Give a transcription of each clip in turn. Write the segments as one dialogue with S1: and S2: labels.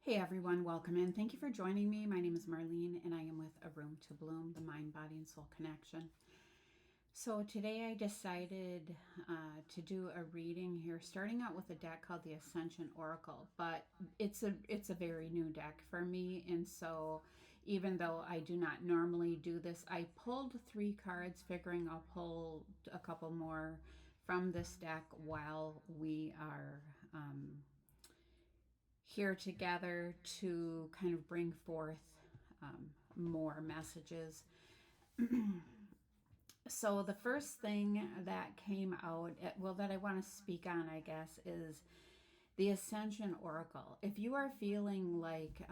S1: Hey everyone, welcome in. Thank you for joining me. My name is Marlene and I am with A Room to Bloom, the mind, body, and soul connection. So today I decided to do a reading here, starting out with a deck called the Ascension Oracle, but it's a very new deck for me, and so even though I do not normally do this, I pulled 3 cards, figuring I'll pull a couple more from this deck while we are here together to kind of bring forth more messages. So the first thing that came out, that I want to speak on, I guess, is the Ascension Oracle. If you are feeling like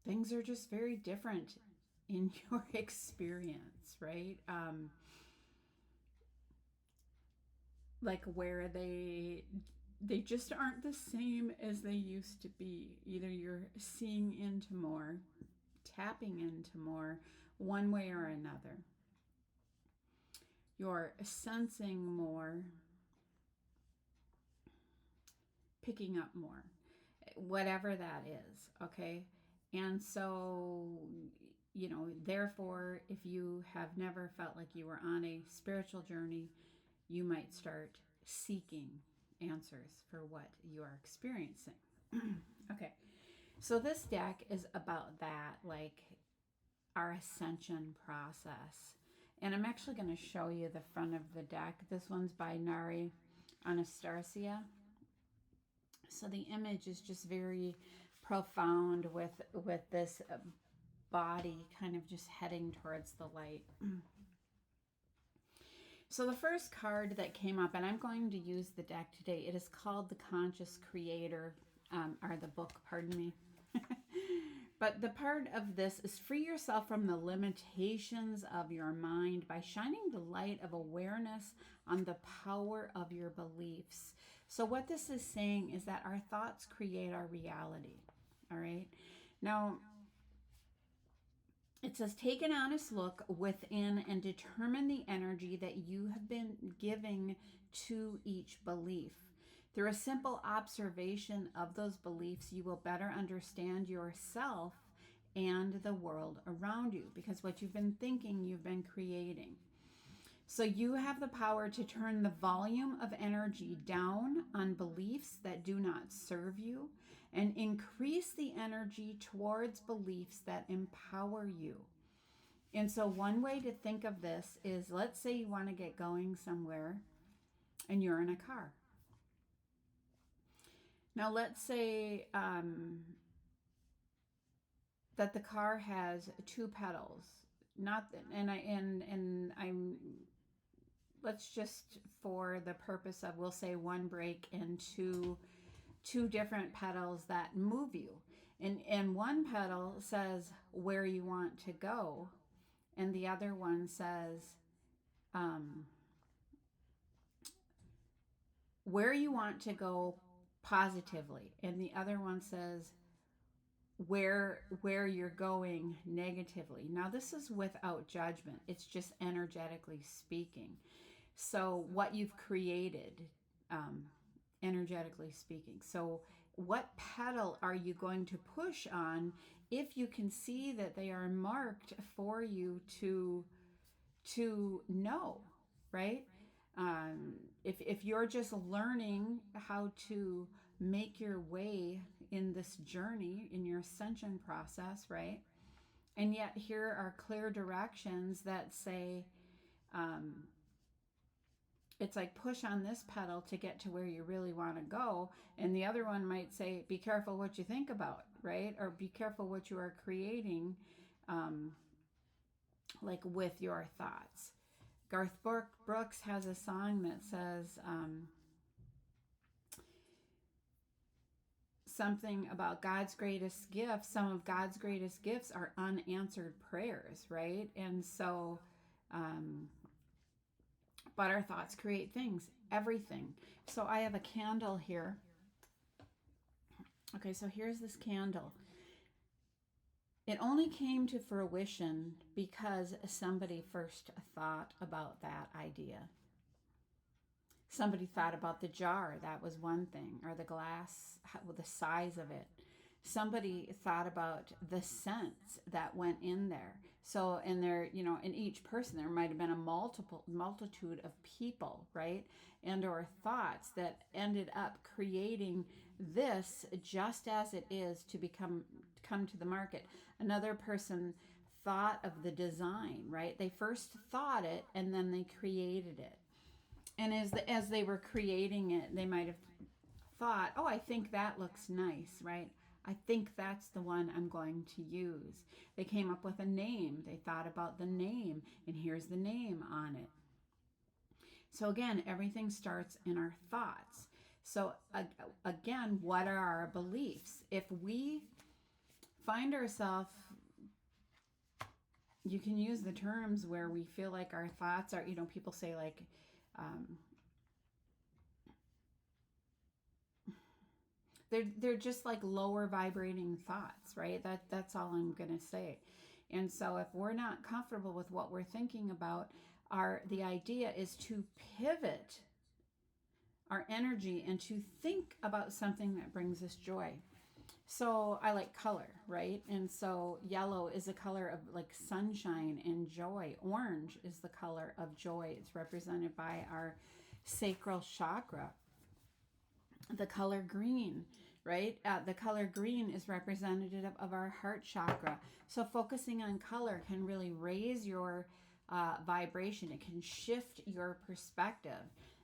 S1: things are just very different in your experience, right? Like where they just aren't the same as they used to be. Either you're seeing into more, tapping into more, one way or another. You're sensing more, picking up more, whatever that is, okay? And so, therefore, if you have never felt like you were on a spiritual journey, you might start seeking answers for what you are experiencing. Okay, so this deck is about that, like our ascension process. And I'm actually going to show you the front of the deck. This one's by Nari Anastasia. So the image is just very profound with this body kind of just heading towards the light. So the first card that came up, and I'm going to use the deck today, it is called The Conscious Creator, or the book, pardon me. But the part of this is free yourself from the limitations of your mind by shining the light of awareness on the power of your beliefs. So what this is saying is that our thoughts create our reality. All right. Now, it says, take an honest look within and determine the energy that you have been giving to each belief. Through a simple observation of those beliefs, you will better understand yourself and the world around you, because what you've been thinking, you've been creating. So you have the power to turn the volume of energy down on beliefs that do not serve you and increase the energy towards beliefs that empower you. And so one way to think of this is, let's say you want to get going somewhere and you're in a car. Now let's say that the car has 2 pedals. Let's just, for the purpose of, we'll say 1 brake and two different pedals that move you. And one pedal says where you want to go, and the other one says where you want to go positively, and the other one says where you're going negatively. Now this is without judgment. It's just energetically speaking. So what you've created, energetically speaking. So what pedal are you going to push on if you can see that they are marked for you to know, right? If you're just learning how to make your way in this journey, in your ascension process, right? And yet here are clear directions that say, it's like push on this pedal to get to where you really want to go. And the other one might say, be careful what you think about, right? Or be careful what you are creating, like with your thoughts. Garth Brooks has a song that says something about God's greatest gifts. Some of God's greatest gifts are unanswered prayers, right? And so, but our thoughts create things, everything. So I have a candle here. Okay, so here's this candle. It only came to fruition because somebody first thought about that idea. Somebody thought about the jar, that was one thing, or the glass, the size of it. Somebody thought about the scents that went in there. So in there, in each person there might have been a multitude of people, right? And or thoughts that ended up creating this just as it is to come to the market. Another person thought of the design, right? They first thought it and then they created it. And as they were creating it, they might have thought, oh, I think that looks nice, right? I think that's the one I'm going to use. They came up with a name. They thought about the name, and here's the name on it. So again, everything starts in our thoughts. So again, what are our beliefs? If we find ourselves, you can use the terms where we feel like our thoughts are, people say like, they're just like lower vibrating thoughts, right? That's all I'm gonna say. And so if we're not comfortable with what we're thinking about, the idea is to pivot our energy and to think about something that brings us joy. So I like color, right? And so yellow is a color of like sunshine and joy. Orange is the color of joy. It's represented by our sacral chakra. The color green, right? The color green is representative of our heart chakra. So focusing on color can really raise your vibration. It can shift your perspective.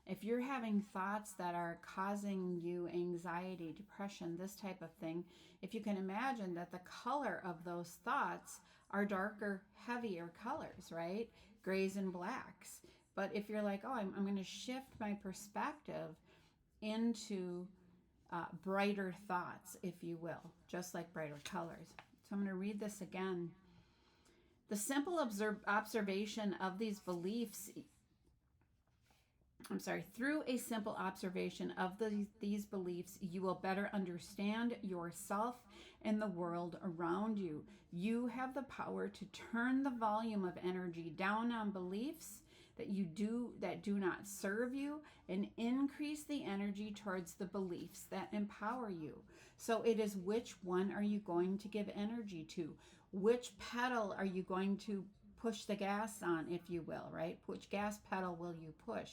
S1: If you're having thoughts that are causing you anxiety, depression, this type of thing, if you can imagine that the color of those thoughts are darker, heavier colors, right? Grays and blacks. But if you're like, oh, I'm going to shift my perspective into brighter thoughts, if you will, just like brighter colors. So I'm going to read this again. The simple observation of these beliefs, through a simple observation of these beliefs, you will better understand yourself and the world around you. You have the power to turn the volume of energy down on beliefs that do not serve you, and increase the energy towards the beliefs that empower you. So it is, which one are you going to give energy to? Which pedal are you going to push the gas on, if you will, right? Which gas pedal will you push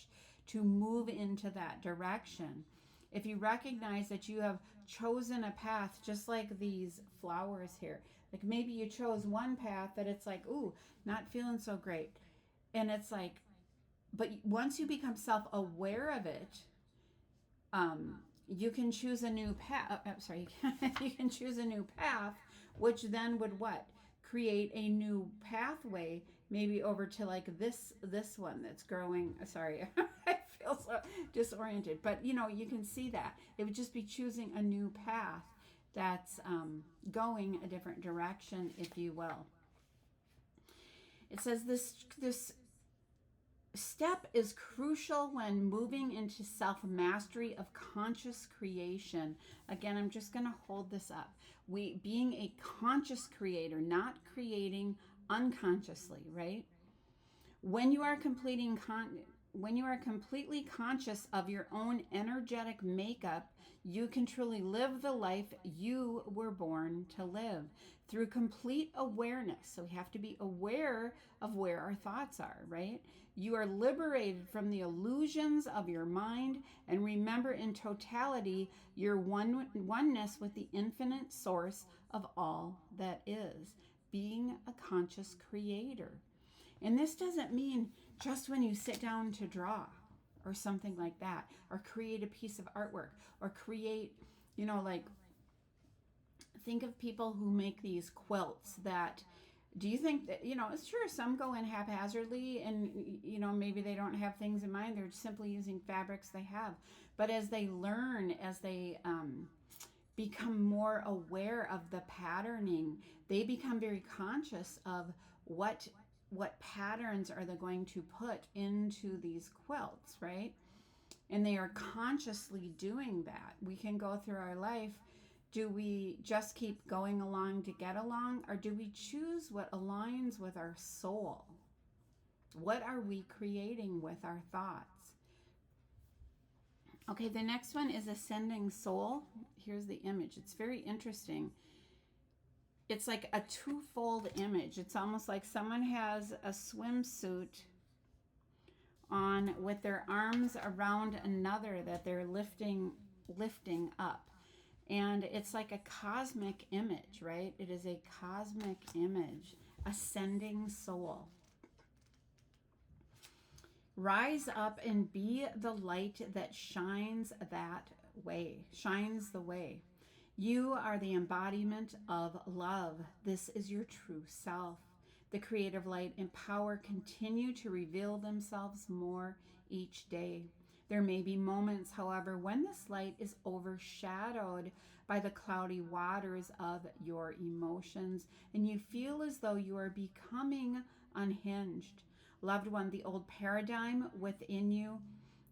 S1: to move into that direction? If you recognize that you have chosen a path, just like these flowers here, like maybe you chose one path that it's like, ooh, not feeling so great. And it's like, but once you become self-aware of it, you can choose a new path. You can choose a new path, which then would what? Create a new pathway, maybe over to like this one that's growing. Sorry, I feel so disoriented. But you can see that it would just be choosing a new path that's going a different direction, if you will. It says this step is crucial when moving into self-mastery of conscious creation. Again, I'm just going to hold this up. Being a conscious creator, not creating unconsciously, right? When you are completely conscious of your own energetic makeup, you can truly live the life you were born to live through complete awareness. So we have to be aware of where our thoughts are, right? You are liberated from the illusions of your mind, and remember in totality your oneness with the infinite source of all that is, being a conscious creator. And this doesn't mean just when you sit down to draw or something like that, or create a piece of artwork, or create, like, think of people who make these quilts that, do you think that, it's sure some go in haphazardly and, maybe they don't have things in mind. They're simply using fabrics they have. But as they learn, as they become more aware of the patterning, they become very conscious of what patterns are they going to put into these quilts, right? And they are consciously doing that. We can go through our life. Do we just keep going along to get along, or do we choose what aligns with our soul? What are we creating with our thoughts? Okay, the next one is ascending soul. Here's the image. It's very interesting. It's like a twofold image. It's almost like someone has a swimsuit on with their arms around another that they're lifting up. And it's like a cosmic image, right? It is a cosmic image, ascending soul. Rise up and be the light that shines the way. You are the embodiment of love. This is your true self. The creative light and power continue to reveal themselves more each day. There may be moments, however, when this light is overshadowed by the cloudy waters of your emotions and you feel as though you are becoming unhinged. Loved one, the old paradigm within you,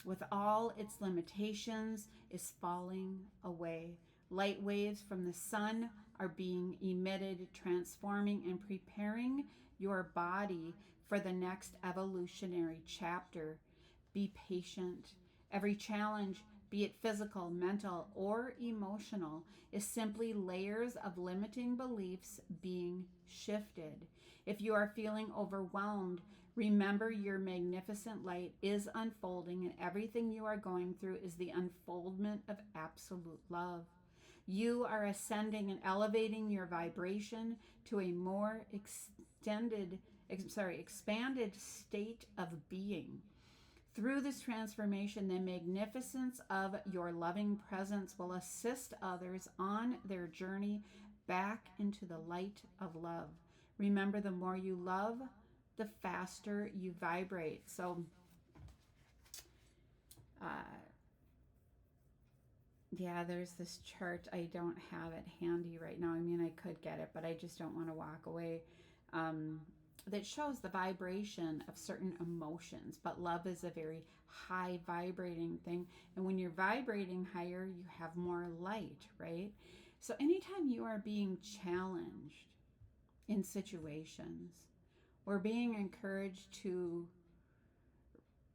S1: with all its limitations, is falling away. Light waves from the sun are being emitted, transforming and preparing your body for the next evolutionary chapter. Be patient. Every challenge, be it physical, mental, or emotional, is simply layers of limiting beliefs being shifted. If you are feeling overwhelmed, remember your magnificent light is unfolding, and everything you are going through is the unfoldment of absolute love. You are ascending and elevating your vibration to a more expanded state of being. Through this transformation, the magnificence of your loving presence will assist others on their journey back into the light of love. Remember, the more you love, the faster you vibrate. So, uh, yeah, there's this chart. I don't have it handy right now. I mean, I could get it, but I just don't want to walk away. That shows the vibration of certain emotions, but love is a very high vibrating thing. And when you're vibrating higher, you have more light, right? So, anytime you are being challenged in situations, we're being encouraged to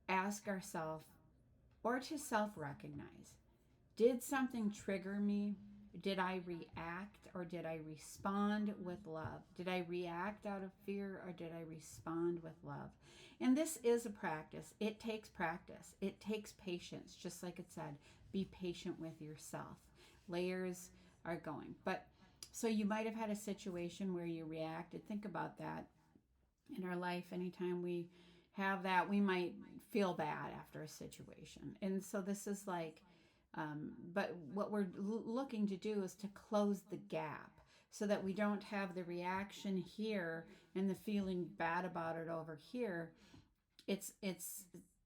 S1: ask ourselves or to self recognize, did something trigger me? Did I react or did I respond with love? Did I react out of fear or did I respond with love? And this is a practice. It takes practice. It takes patience. Just like it said, be patient with yourself. Layers are going. But so you might have had a situation where you reacted. Think about that in our life. Anytime we have that, we might feel bad after a situation. And so this is like, but what we're looking to do is to close the gap so that we don't have the reaction here and the feeling bad about it over here. It's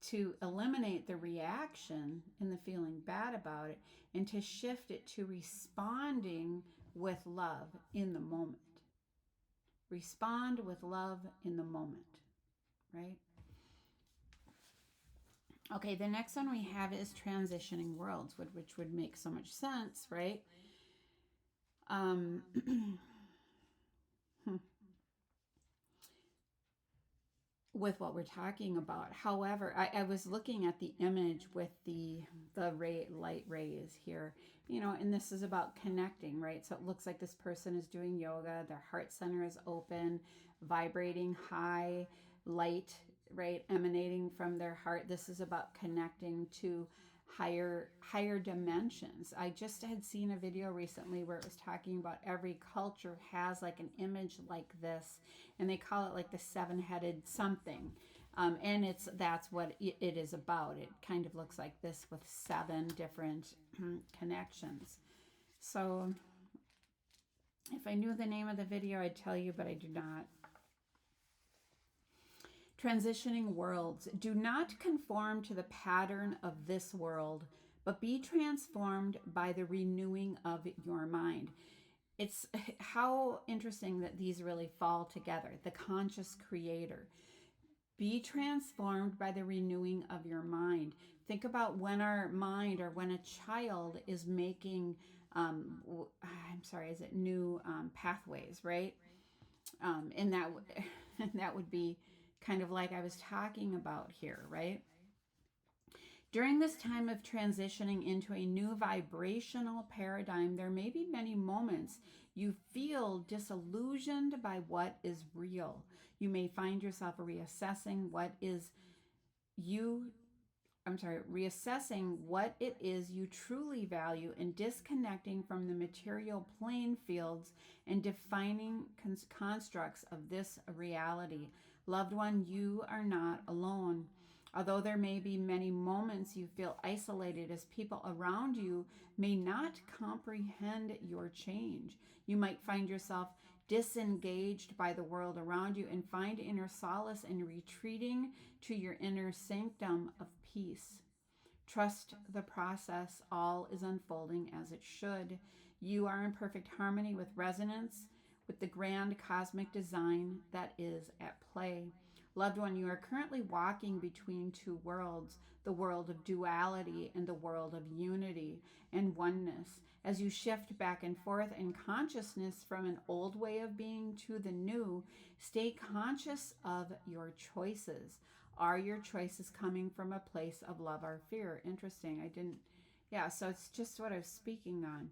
S1: to eliminate the reaction and the feeling bad about it and to shift it to responding with love in the moment. Respond with love in the moment, right? Okay, the next one we have is transitioning worlds, which would make so much sense, right? Um, with what we're talking about. However, I was looking at the image with the light rays here, and this is about connecting, right? So it looks like this person is doing yoga, their heart center is open, vibrating high light, right, emanating from their heart. This is about connecting to higher dimensions. I just had seen a video recently where it was talking about every culture has like an image like this, and they call it like the seven-headed something. And that's what it is about. It kind of looks like this with seven different connections. So if I knew the name of the video, I'd tell you, but I do not. Transitioning worlds. Do not conform to the pattern of this world, but be transformed by the renewing of your mind. It's how interesting that these really fall together. The conscious creator. Be transformed by the renewing of your mind. Think about when our mind or when a child is making, is it new pathways, right? And that and that would be kind of like I was talking about here, right? During this time of transitioning into a new vibrational paradigm, there may be many moments you feel disillusioned by what is real. You may find yourself reassessing you reassessing what it is you truly value and disconnecting from the material plane fields and defining constructs of this reality. Loved one, you are not alone. Although there may be many moments you feel isolated as people around you may not comprehend your change, you might find yourself disengaged by the world around you and find inner solace in retreating to your inner sanctum of peace. Trust the process. All is unfolding as it should. You are in perfect harmony with resonance, with the grand cosmic design that is at play. Loved one, you are currently walking between two worlds, the world of duality and the world of unity and oneness. As you shift back and forth in consciousness from an old way of being to the new, stay conscious of your choices. Are your choices coming from a place of love or fear? Interesting. Yeah, so it's just what I was speaking on.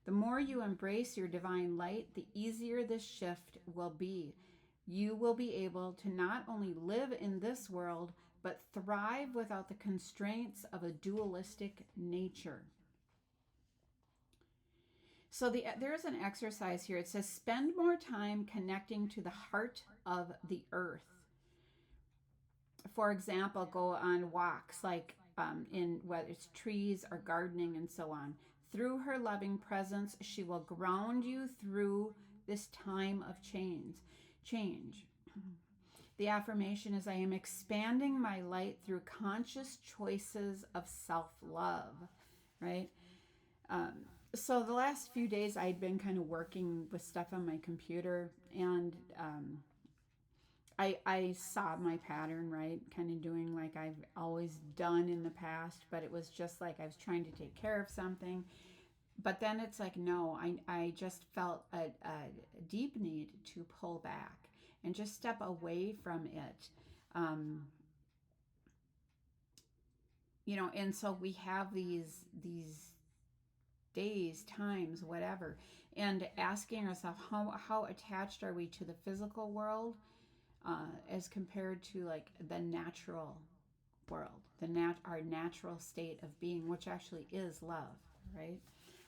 S1: The more you embrace your divine light, the easier this shift will be. You will be able to not only live in this world, but thrive without the constraints of a dualistic nature. So there's an exercise here. It says, spend more time connecting to the heart of the earth. For example, go on walks like in whether it's trees or gardening and so on. Through her loving presence, she will ground you through this time of change. The affirmation is, I am expanding my light through conscious choices of self-love, right? So the last few days I'd been kind of working with stuff on my computer, and I saw my pattern, right? Kind of doing like I've always done in the past, but it was just like I was trying to take care of something. But then it's like, no, I just felt a deep need to pull back and just step away from it. And so we have these days, times, whatever, and asking ourselves how attached are we to the physical world as compared to like the natural world, our natural state of being, which actually is love, right?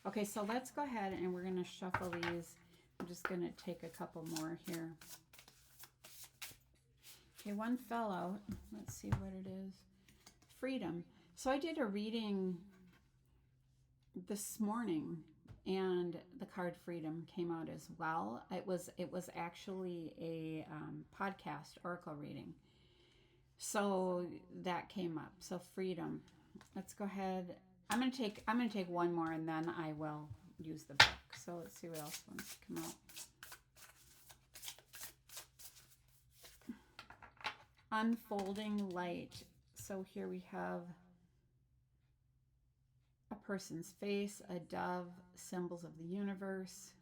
S1: Okay, so let's go ahead and we're going to shuffle these. I'm just going to take a couple more here. Okay, one fell out. Let's see what it is. Freedom. So I did a reading this morning, and the card freedom came out as well. It was actually a podcast oracle reading, so that came up. So freedom. Let's go ahead. I'm gonna take one more, and then I will use the book. So let's see what else wants to come out. Unfolding light. So here we have a person's face, a dove, symbols of the universe,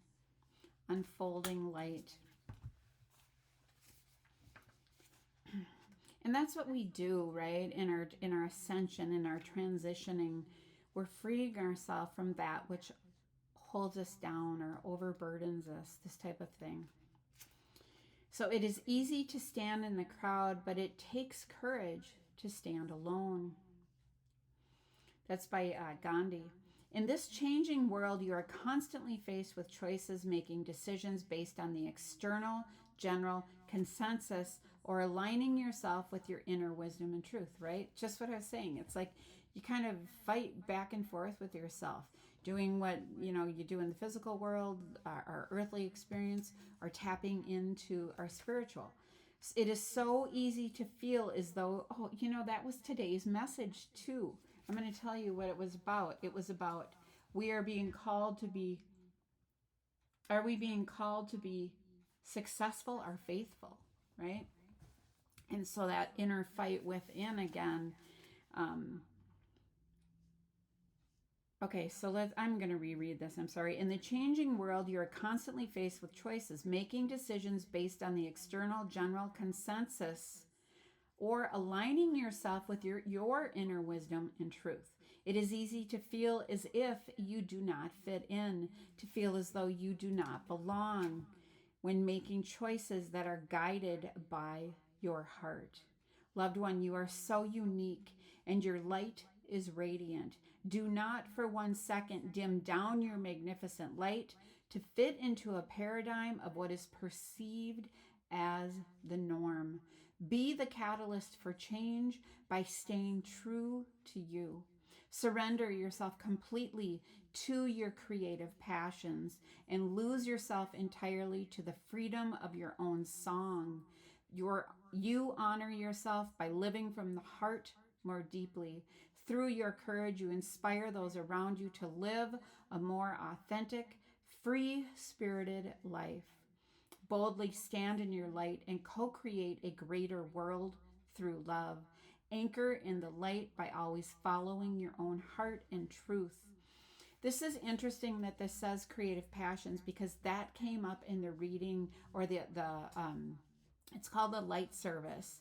S1: unfolding light. And that's what we do, right? In our ascension, in our transitioning, we're freeing ourselves from that which holds us down or overburdens us, this type of thing. So it is easy to stand in the crowd, but it takes courage to stand alone. That's by Gandhi. In this changing world, you are constantly faced with choices, making decisions based on the external, general consensus, or aligning yourself with your inner wisdom and truth, right? Just what I was saying. It's like you kind of fight back and forth with yourself, doing what you do in the physical world, our earthly experience, or tapping into our spiritual. It is so easy to feel as though, that was today's message too. I'm going to tell you what it was about. It was about are we being called to be successful or faithful, right? And so that inner fight within again. Okay, so I'm going to reread this. I'm sorry. In the changing world, you are constantly faced with choices, making decisions based on the external general consensus or aligning yourself with your inner wisdom and truth. It is easy to feel as if you do not fit in, to feel as though you do not belong when making choices that are guided by your heart. Loved one, you are so unique and your light is radiant. Do not for 1 second dim down your magnificent light to fit into a paradigm of what is perceived as the norm. Be the catalyst for change by staying true to you. Surrender yourself completely to your creative passions and lose yourself entirely to the freedom of your own song. You honor yourself by living from the heart more deeply. Through your courage, you inspire those around you to live a more authentic, free spirited life. Boldly stand in your light and co create a greater world through love. Anchor in the light by always following your own heart and truth. This is interesting that this says creative passions because that came up in the reading or the it's called the light service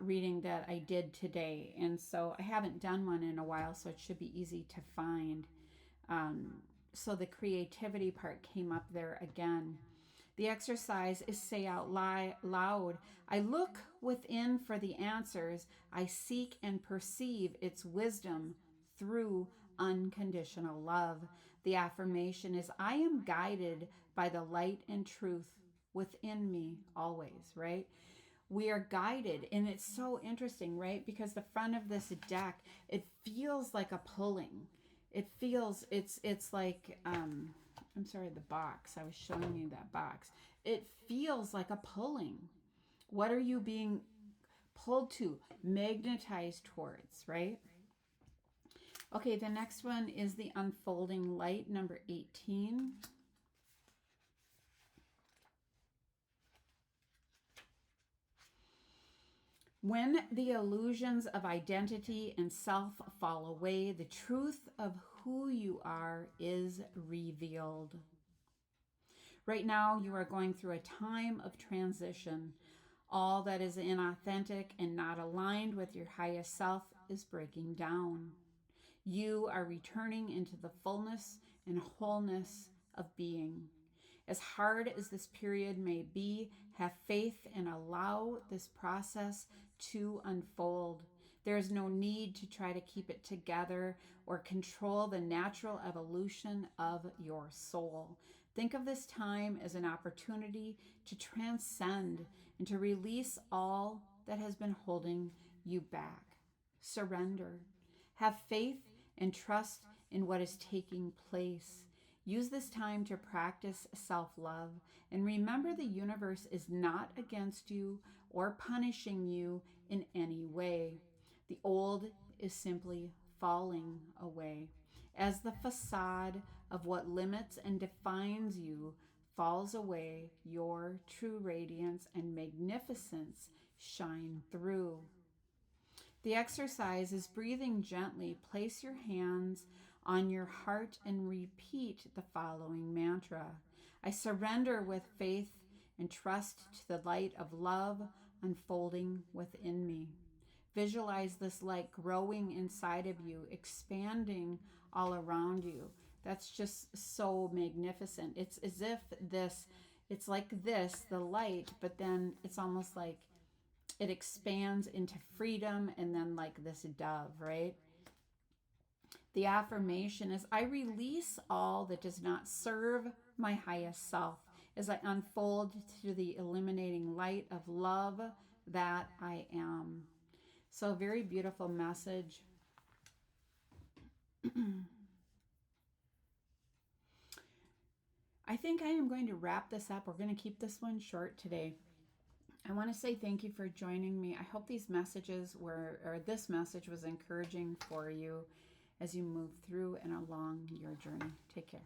S1: reading that I did today. And so I haven't done one in a while, so it should be easy to find. So the creativity part came up there again. The exercise is say out loud, I look within for the answers. I seek and perceive its wisdom through unconditional love. The affirmation is, I am guided by the light and truth within me always, right? We are guided, and it's so interesting, right? Because the front of this deck, it feels like a pulling. It feels, it's like, I'm sorry, the box. I was showing you that box. It feels like a pulling. What are you being pulled to, magnetized towards, right? Okay, the next one is the unfolding light, number 18. When the illusions of identity and self fall away, the truth of who you are is revealed. Right now, you are going through a time of transition. All that is inauthentic and not aligned with your highest self is breaking down. You are returning into the fullness and wholeness of being. As hard as this period may be, have faith and allow this process to unfold. There is no need to try to keep it together or control the natural evolution of your soul. Think of this time as an opportunity to transcend and to release all that has been holding you back. Surrender. Have faith and trust in what is taking place. Use this time to practice self-love and remember the universe is not against you or punishing you in any way. The old is simply falling away. As the facade of what limits and defines you falls away, your true radiance and magnificence shine through. The exercise is breathing gently. Place your hands on your heart and repeat the following mantra. I surrender with faith and trust to the light of love unfolding within me. Visualize this light growing inside of you, expanding all around you. That's just so magnificent. It's as if it's like this, the light, but then it's almost like it expands into freedom and then like this dove, right? The affirmation is, I release all that does not serve my highest self as I unfold to the illuminating light of love that I am. So, a very beautiful message. I think I am going to wrap this up. We're going to keep this one short today. I want to say thank you for joining me. I hope these messages or this message was encouraging for you as you move through and along your journey. Take care.